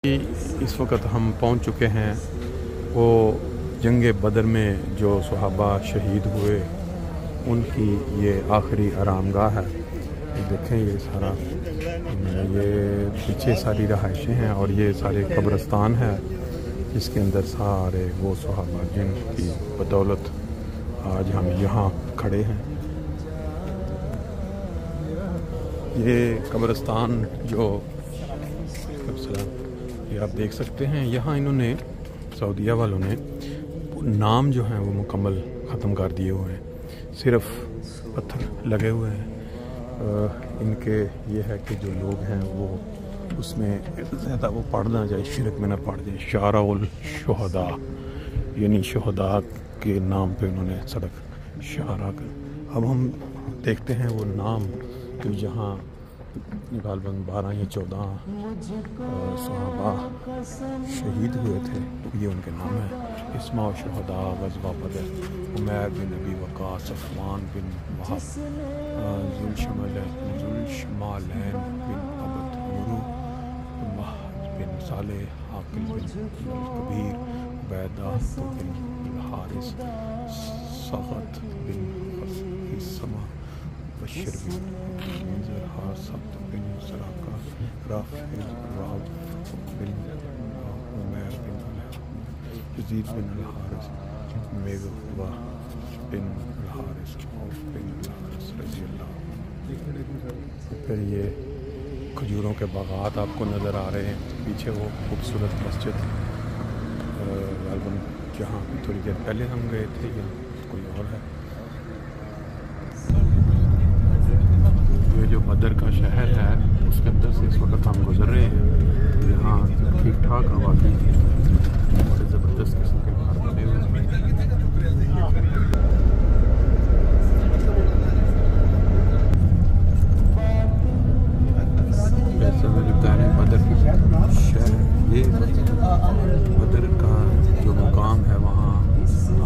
इस वक्त हम पहुंच चुके हैं वो जंग बदर में जो सहाबा शहीद हुए उनकी ये आखिरी आरामगाह है। ये देखें, ये सारा ये पीछे सारी रहायशें हैं और ये सारे कब्रिस्तान है जिसके अंदर सारे वो सहाबा जिनकी बदौलत आज हम यहाँ खड़े हैं। ये कब्रिस्तान जो ये आप देख सकते हैं, यहाँ इन्होंने सऊदीया वालों ने नाम जो हैं वो मुकम्मल ख़त्म कर दिए हुए हैं, सिर्फ पत्थर लगे हुए हैं। इनके ये है कि जो लोग हैं वो उसमें ज़्यादा वो पढ़ ना जाए, शिरक में ना पढ़ जाए। शाराउल शुहदा यानी शुहदा के नाम पे उन्होंने सड़क शारा कर। अब हम देखते हैं वो नाम तो यहाँ गालबन 12 या 14 सहाबा शहीद हुए थे, ये उनके नाम है। इस्मा शुहदा गज़वा बदर, उमैर बिन नबी वक़ास, सफ़वान बिन वहाब, जुल्शमालैन बिन अबद, मुरू बिन सालेह, आकिल बिन कबीर, उबैदा बिन हारिस, सग़त बिन हिस्समा, बशर बिन मंज़र, हासब बिन सराका, राफ़ बिन उमैर बिन यज़ीद बिन अल-हारिस, मेगवा बिन अल-हारिस, औफ बिन अल-हारिस रज़ी अल्लाह। फिर ये खजूरों के बागात आपको नज़र आ रहे हैं, पीछे वो खूबसूरत मस्जिद गालबन जहाँ थोड़ी देर पहले हम गए थे, या कोई और है। ये जो बदर का शहर है उसके अंदर से इस वक्त हम गुजर रहे हैं। यहाँ ठीक ठाक आबादी बड़े ज़बरदस्त किस्म के घर बने हुए हैं। वैसे मुझे बता रहे हैं बदर की शहर, ये बदर का जो मुकाम है वहाँ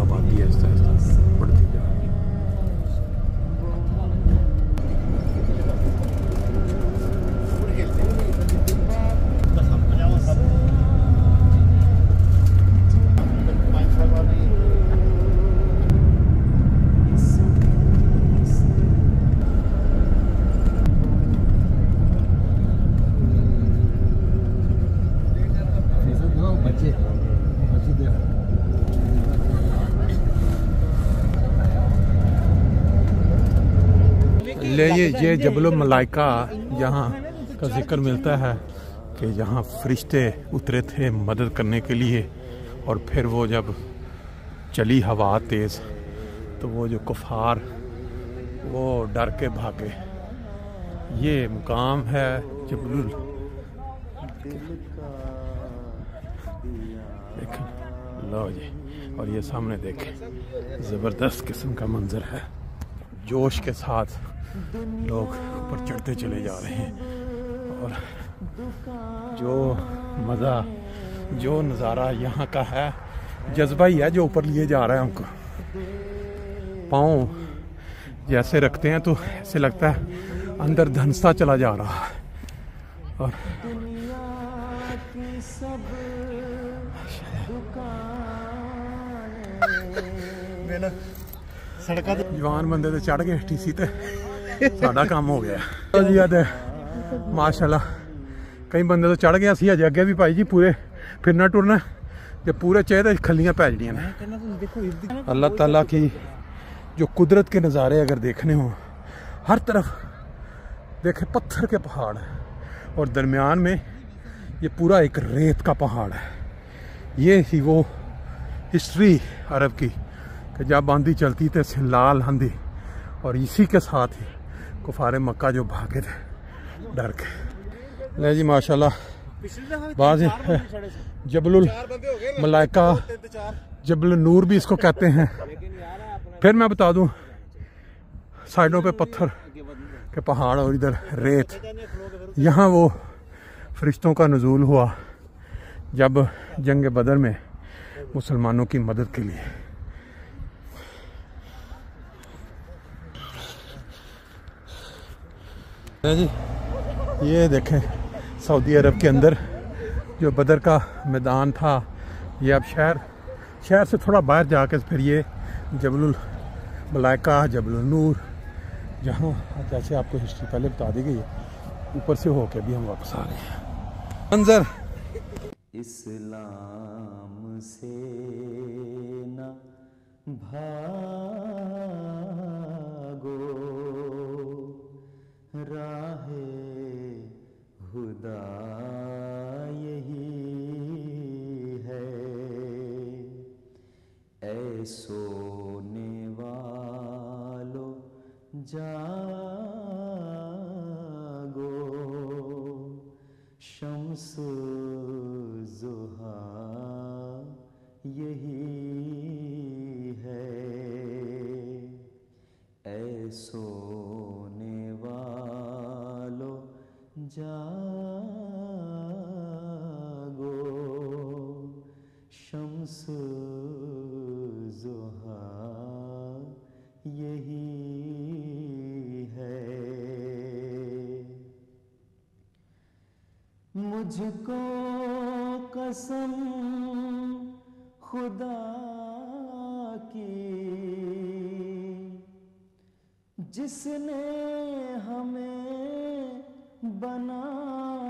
आबादी आहिस्ता आहिस्ता बढ़ती जा रही है। ये जबल मलाइका यहाँ का जिक्र मिलता है कि यहाँ फरिश्ते उतरे थे मदद करने के लिए, और फिर वो जब चली हवा तेज़ तो वो जो कुफार वो डर के भागे। ये मुकाम है जबलुल, देखें लो जी, और ये सामने देखें ज़बरदस्त किस्म का मंजर है। जोश के साथ लोग ऊपर चढ़ते चले जा रहे हैं, और जो मज़ा जो नज़ारा यहाँ का है, जज्बा ही है जो ऊपर लिए जा रहा है हमको। पाँव जैसे रखते हैं तो ऐसे लगता है अंदर धंसता चला जा रहा है। और जवान बंदे तो चढ़ गए टीसी ते, साडा काम हो गया जी। अद माशाल्लाह कई बंदे तो चढ़ गए, असी अजे अगे भी भाई जी पूरे फिरना टुरना, जब पूरे चेहरे खलियां पै जड़ियां ने। अल्लाह ताला की जो कुदरत के नज़ारे अगर देखने हो, हर तरफ देखे पत्थर के पहाड़ है और दरमियान में ये पूरा एक रेत का पहाड़ है। ये ही वो हिस्ट्री अरब की कि जब आंधी चलती थी लाल आंधी, और इसी के साथ ही कुफारे मक्का जो भागे थे डर के। ले जी माशाल्लाह, बाज़ जबलुल मलाइका, जबल नूर भी इसको कहते हैं। फिर मैं बता दूं, साइडों पे पत्थर के पहाड़ और इधर रेत। यहाँ वो फरिश्तों का नुज़ूल हुआ जब जंग बदर में मुसलमानों की मदद के लिए। जी ये देखें सऊदी अरब के अंदर जो बदर का मैदान था, ये अब शहर से थोड़ा बाहर जाकर फिर ये जबलुल मलाइका, जबलुल नूर, जहाँ जैसे आपको हिस्ट्री पहले बता दी गई है, ऊपर से होके भी हम वापस आ रहे हैं। मंजर इस्लाम से न भागो, राहे खुदा यही है। ऐ सोने वालों जागो, शम्स ज़ुहा यही है। ऐ सोने वालों जागो, शम्स ज़ुहा यही है। मुझको कसम खुदा की, जिसने हमें बनाया